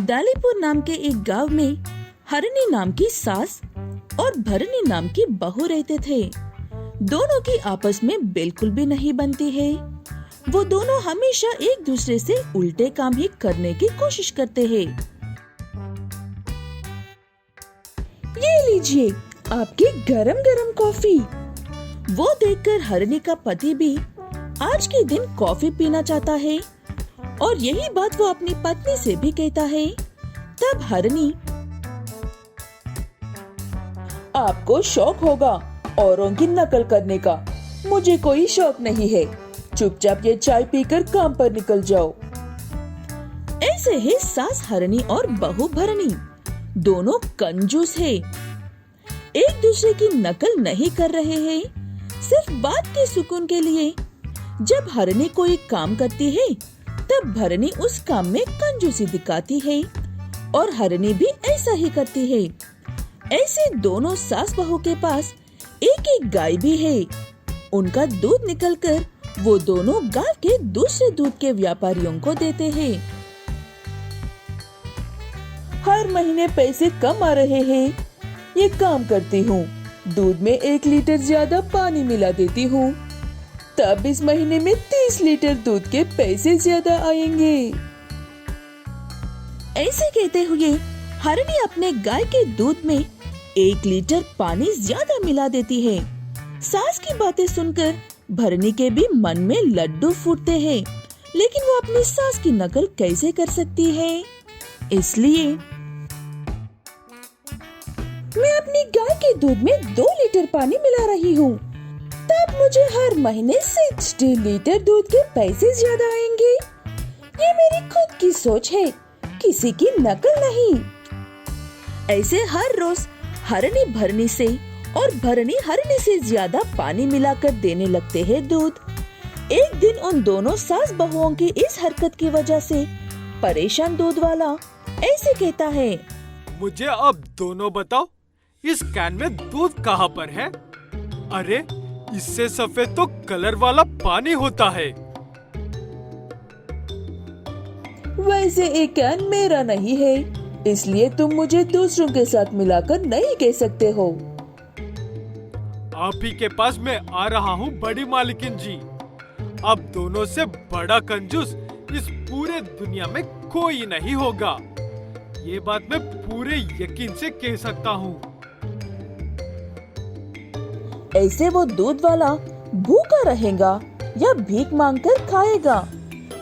दालीपुर नाम के एक गांव में हरणी नाम की सास और भरणी नाम की बहू रहते थे। दोनों की आपस में बिल्कुल भी नहीं बनती है। वो दोनों हमेशा एक दूसरे से उल्टे काम ही करने की कोशिश करते हैं। ये लीजिए आपकी गरम गरम कॉफी। वो देखकर हरणी का पति भी आज के दिन कॉफी पीना चाहता है और यही बात वो अपनी पत्नी से भी कहता है। तब हरणी, आपको शौक होगा औरों की नकल करने का, मुझे कोई शौक नहीं है, चुपचाप ये चाय पीकर काम पर निकल जाओ। ऐसे ही सास हरणी और बहू भरणी दोनों कंजूस है, एक दूसरे की नकल नहीं कर रहे हैं, सिर्फ बात के सुकून के लिए। जब हरणी कोई काम करती है तब भरणी उस काम में कंजूसी दिखाती है और हरणी भी ऐसा ही करती है। ऐसे दोनों सास बहू के पास एक एक गाय भी है। उनका दूध निकलकर वो दोनों गांव के दूसरे दूध के व्यापारियों को देते हैं। हर महीने पैसे कम आ रहे हैं, ये काम करती हूँ, दूध में 1 लीटर ज्यादा पानी मिला देती हूँ, तब इस महीने में 30 लीटर दूध के पैसे ज्यादा आएंगे। ऐसे कहते हुए हरणी अपने गाय के दूध में 1 लीटर पानी ज्यादा मिला देती है। सास की बातें सुनकर भरणी के भी मन में लड्डू फूटते हैं, लेकिन वो अपनी सास की नकल कैसे कर सकती है। इसलिए मैं अपनी गाय के दूध में 2 लीटर पानी मिला रही हूँ, तब मुझे हर महीने 60 लीटर दूध के पैसे ज्यादा आएंगे। ये मेरी खुद की सोच है, किसी की नकल नहीं। ऐसे हर रोज हरणी भरणी से और भरणी हरणी से ज्यादा पानी मिलाकर देने लगते हैं दूध। एक दिन उन दोनों सास बहुओं की इस हरकत की वजह से परेशान दूध वाला ऐसे कहता है, मुझे अब दोनों बताओ, इस कैन में दूध कहाँ पर है? अरे इससे सफेद तो कलर वाला पानी होता है। वैसे एक कैन मेरा नहीं है, इसलिए तुम मुझे दूसरों के साथ मिलाकर नहीं कह सकते हो। आप ही के पास मैं आ रहा हूँ बड़ी मालकिन जी। अब दोनों से बड़ा कंजूस इस पूरे दुनिया में कोई नहीं होगा, ये बात मैं पूरे यकीन से कह सकता हूँ। ऐसे वो दूध वाला भूखा रहेगा या भीख मांगकर खाएगा,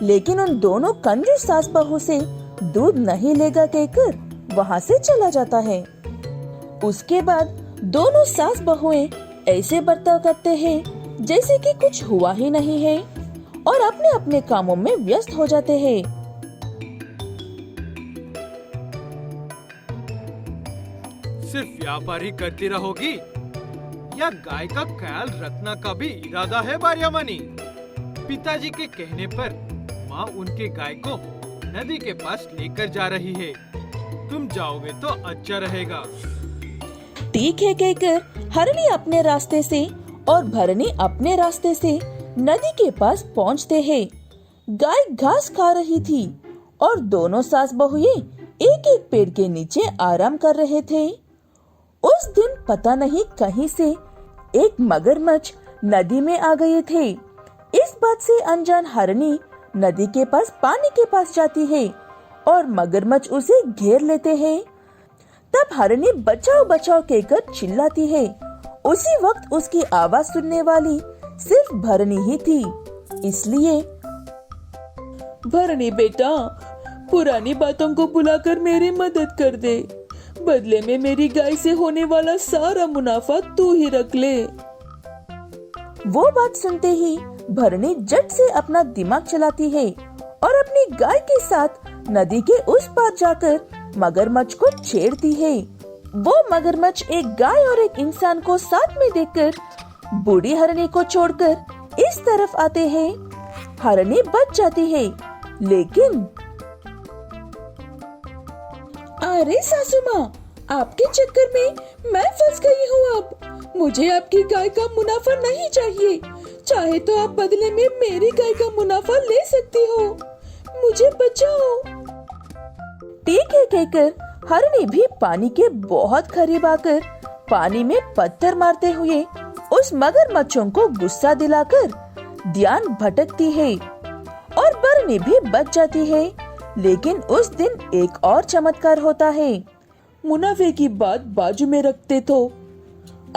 लेकिन उन दोनों कंजूस सास बहू से दूध नहीं लेगा कहकर वहाँ से चला जाता है। उसके बाद दोनों सास बहुएं ऐसे बर्ताव करते हैं जैसे कि कुछ हुआ ही नहीं है और अपने अपने कामों में व्यस्त हो जाते हैं। सिर्फ व्यापार ही करती रहोगी या गाय का ख्याल रखना का भी इरादा है भार्यामणि? पिताजी के कहने पर माँ उनके गाय को नदी के पास लेकर जा रही है, तुम जाओगे तो अच्छा रहेगा। ठीक है कहकर हरणी अपने रास्ते से और भरणी अपने रास्ते से नदी के पास पहुँचते हैं। गाय घास खा रही थी और दोनों सास बहुएं एक एक पेड़ के नीचे आराम कर रहे थे। उस दिन पता नहीं कहीं से एक मगरमच्छ नदी में आ गए थे। इस बात से अनजान हरणी नदी के पास पानी के पास जाती है और मगरमच्छ उसे घेर लेते हैं। तब हरणी बचाओ बचाओ कहकर चिल्लाती है। उसी वक्त उसकी आवाज सुनने वाली सिर्फ भरणी ही थी, इसलिए, भरणी बेटा, पुरानी बातों को भुलाकर मेरी मदद कर दे, बदले में मेरी गाय से होने वाला सारा मुनाफा तू ही रख ले। वो बात सुनते ही भरणी झट से अपना दिमाग चलाती है और अपनी गाय के साथ नदी के उस पार जाकर मगरमच्छ को छेड़ती है। वो मगरमच्छ एक गाय और एक इंसान को साथ में देखकर बूढ़ी हरणी को छोड़कर इस तरफ आते हैं। हरणी बच जाती है, लेकिन अरे सासू माँ, आपके चक्कर में मैं फंस गई हूँ। अब मुझे आपकी गाय का मुनाफा नहीं चाहिए, चाहे तो आप बदले में मेरी गाय का मुनाफा ले सकती हो, मुझे बचाओ। ठीक है कहकर हरिणी भी पानी के बहुत करीब आकर पानी में पत्थर मारते हुए उस मगरमच्छों को गुस्सा दिलाकर ध्यान भटकती है और बरनी भी बच जाती है। लेकिन उस दिन एक और चमत्कार होता है। मुनाफे की बात बाजू में रखते तो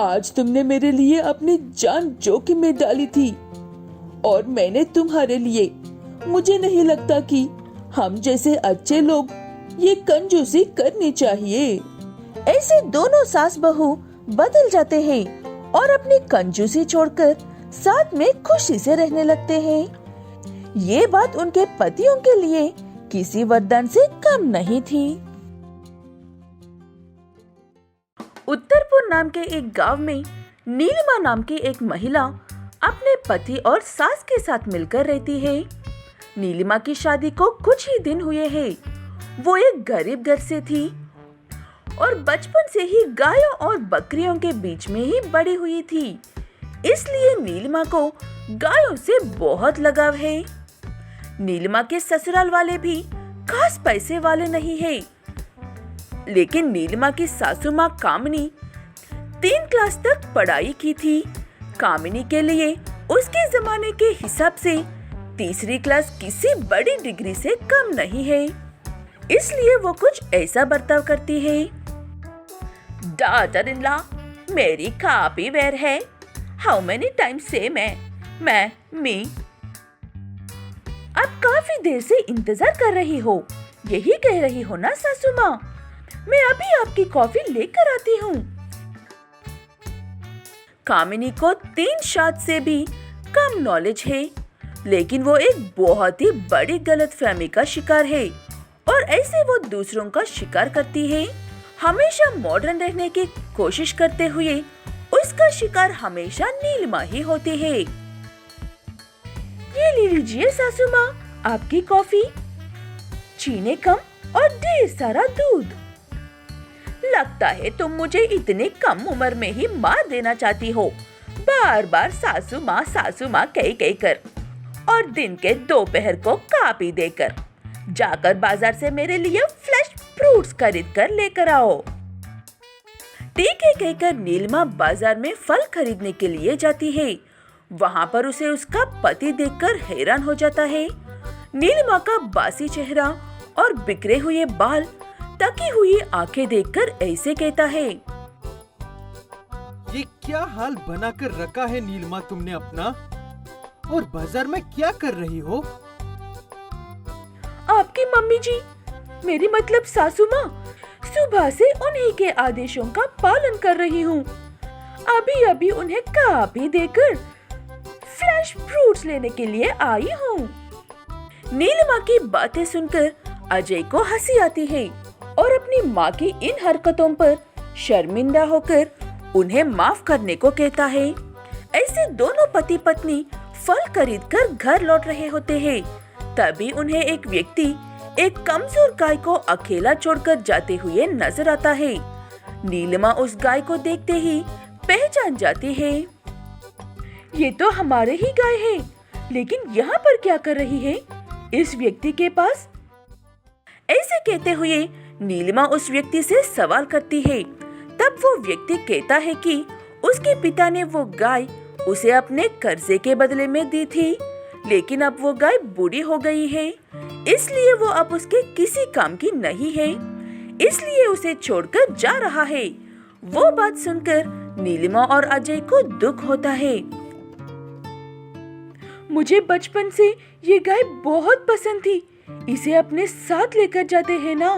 आज तुमने मेरे लिए अपनी जान जोखिम में डाली थी और मैंने तुम्हारे लिए। मुझे नहीं लगता कि हम जैसे अच्छे लोग ये कंजूसी करनी चाहिए। ऐसे दोनों सास बहू बदल जाते हैं और अपनी कंजूसी छोड़कर साथ में खुशी से रहने लगते हैं। ये बात उनके पतियों के लिए किसी वरदान से कम नहीं थी। उत्तरपुर नाम के एक गांव में नीलिमा नाम की एक महिला अपने पति और सास के साथ मिलकर रहती है। नीलिमा की शादी को कुछ ही दिन हुए हैं। वो एक गरीब घर से थी और बचपन से ही गायों और बकरियों के बीच में ही बड़ी हुई थी। इसलिए नीलिमा को गायों से बहुत लगाव है। नीलिमा के ससुराल वाले भी खास पैसे वाले नहीं है, लेकिन नीलिमा की सासू माँ कामिनी 3 क्लास तक पढ़ाई की थी। कामिनी के लिए उसके जमाने के हिसाब से तीसरी क्लास किसी बड़ी डिग्री से कम नहीं है। इसलिए वो कुछ ऐसा बर्ताव करती है। डॉटर इन लॉ, मेरी कॉपी वेयर है। हाउ मेनी टाइम्स से मैं मी। अब काफी देर से इंतजार कर रही हो, यही कह रही हो ना सासू माँ? मैं अभी आपकी कॉफी लेकर आती हूँ। कामिनी को 3 शाद से भी कम नॉलेज है, लेकिन वो एक बहुत ही बड़ी गलतफहमी का शिकार है और ऐसे वो दूसरों का शिकार करती है। हमेशा मॉडर्न रहने की कोशिश करते हुए उसका शिकार हमेशा नीलिमा ही होती है। ये ले लीजिए सासू माँ, आपकी कॉफी। चीनी कम और ढेर सारा दूध। लगता है तुम मुझे इतनी कम उम्र में ही मार देना चाहती हो, बार बार सासू माँ कह कर, और दिन के दोपहर को कॉफी देकर। जाकर बाजार से मेरे लिए फ्रेश फ्रूट्स खरीद कर लेकर आओ। ठीक है कहकर नीलिमा बाजार में फल खरीदने के लिए जाती है। वहाँ पर उसे उसका पति देखकर हैरान हो जाता है। नीलिमा का बासी चेहरा और बिखरे हुए बाल, तकी हुई आंखें देखकर ऐसे कहता है, ये क्या हाल बनाकर रखा है नीलिमा तुमने अपना, और बाजार में क्या कर रही हो? आपकी मम्मी जी, मेरी मतलब सासू माँ, सुबह से उन्हीं के आदेशों का पालन कर रही हूँ। अभी अभी उन्हें कॉफी देकर फ्रेश फ्रूट्स लेने के लिए आई हूँ। नीलिमा की बातें सुनकर अजय को हंसी आती है और अपनी माँ की इन हरकतों पर शर्मिंदा होकर उन्हें माफ करने को कहता है। ऐसे दोनों पति पत्नी फल खरीदकर घर लौट रहे होते हैं। तभी उन्हें एक व्यक्ति एक कमजोर गाय को अकेला छोड़कर जाते हुए नजर आता है। नीलिमा उस गाय को देखते ही पहचान जाती है। ये तो हमारे ही गाय है, लेकिन यहाँ पर क्या कर रही है इस व्यक्ति के पास? ऐसे कहते हुए नीलिमा उस व्यक्ति से सवाल करती है। तब वो व्यक्ति कहता है कि उसके पिता ने वो गाय उसे अपने कर्जे के बदले में दी थी, लेकिन अब वो गाय बूढ़ी हो गई है, इसलिए वो अब उसके किसी काम की नहीं है, इसलिए उसे छोड़कर जा रहा है। वो बात सुनकर नीलिमा और अजय को दुख होता है। मुझे बचपन से ये गाय बहुत पसंद थी, इसे अपने साथ लेकर जाते हैं ना,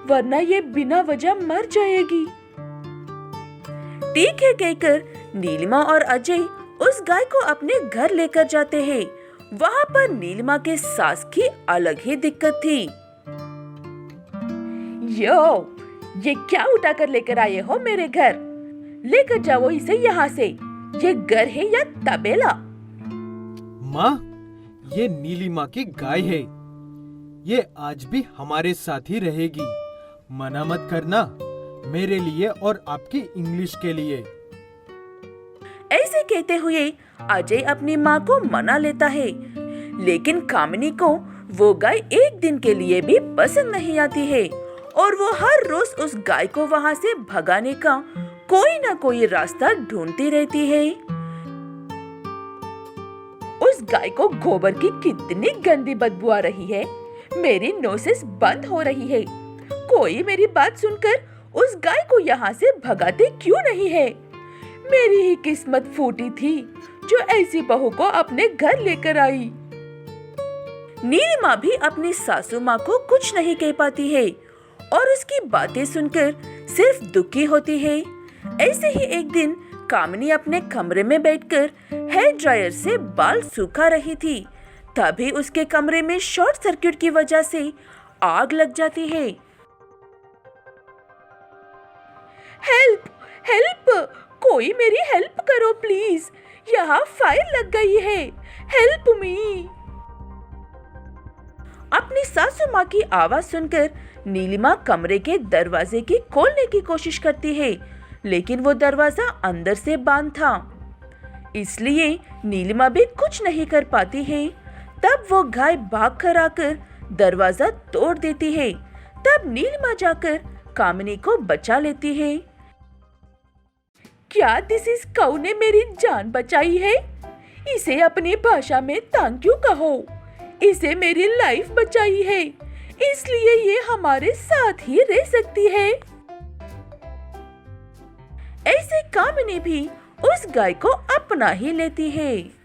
वरना ये बिना वजह मर जाएगी। ठीक है कहकर नीलिमा और अजय उस गाय को अपने घर लेकर जाते हैं। वहाँ पर नीलिमा के सास की अलग ही दिक्कत थी। यो, ये क्या उठा कर लेकर आए हो मेरे घर? लेकर जाओ इसे यहाँ से। ये घर है या तबेला? माँ, ये नीलिमा की गाय है। ये आज भी हमारे साथ ही रहेगी। मना मत करना, मेरे लिए और आपकी इंग्लिश के लिए। ऐसे कहते हुए अजय अपनी माँ को मना लेता है, लेकिन कामिनी को वो गाय एक दिन के लिए भी पसंद नहीं आती है और वो हर रोज उस गाय को वहाँ से भगाने का कोई ना कोई रास्ता ढूंढती रहती है। उस गाय को गोबर की कितनी गंदी बदबू आ रही है। मेरी नोसेस बंद हो रही है। कोई मेरी बात सुनकर उस गाय को यहाँ से भगाते क्यों नहीं है? मेरी ही किस्मत फूटी थी जो ऐसी बहू को अपने घर लेकर आई। नीलिमा भी अपनी सासू माँ को कुछ नहीं कह पाती है और उसकी बातें सुनकर सिर्फ दुखी होती है। ऐसे ही एक दिन कामिनी अपने कमरे में बैठकर हेयर ड्रायर से बाल सुखा रही थी। तभी उसके कमरे में शॉर्ट सर्किट की वजह से आग लग जाती है। हेल्प हेल्प, कोई मेरी हेल्प करो प्लीज, यहाँ फायर लग गई है, हेल्प मी। अपनी सासू माँ की आवाज सुनकर नीलिमा कमरे के दरवाजे की खोलने की कोशिश करती है, लेकिन वो दरवाजा अंदर से बंद था, इसलिए नीलिमा भी कुछ नहीं कर पाती है। तब वो गाय भाग कर आकर दरवाजा तोड़ देती है। तब नीलिमा जाकर कामिनी को बचा लेती है। क्या दिस इज काऊ ने मेरी जान बचाई है? इसे अपनी भाषा में थैंक यू कहो। इसे मेरी लाइफ बचाई है, इसलिए ये हमारे साथ ही रह सकती है। ऐसे कामिनी भी उस गाय को अपना ही लेती है।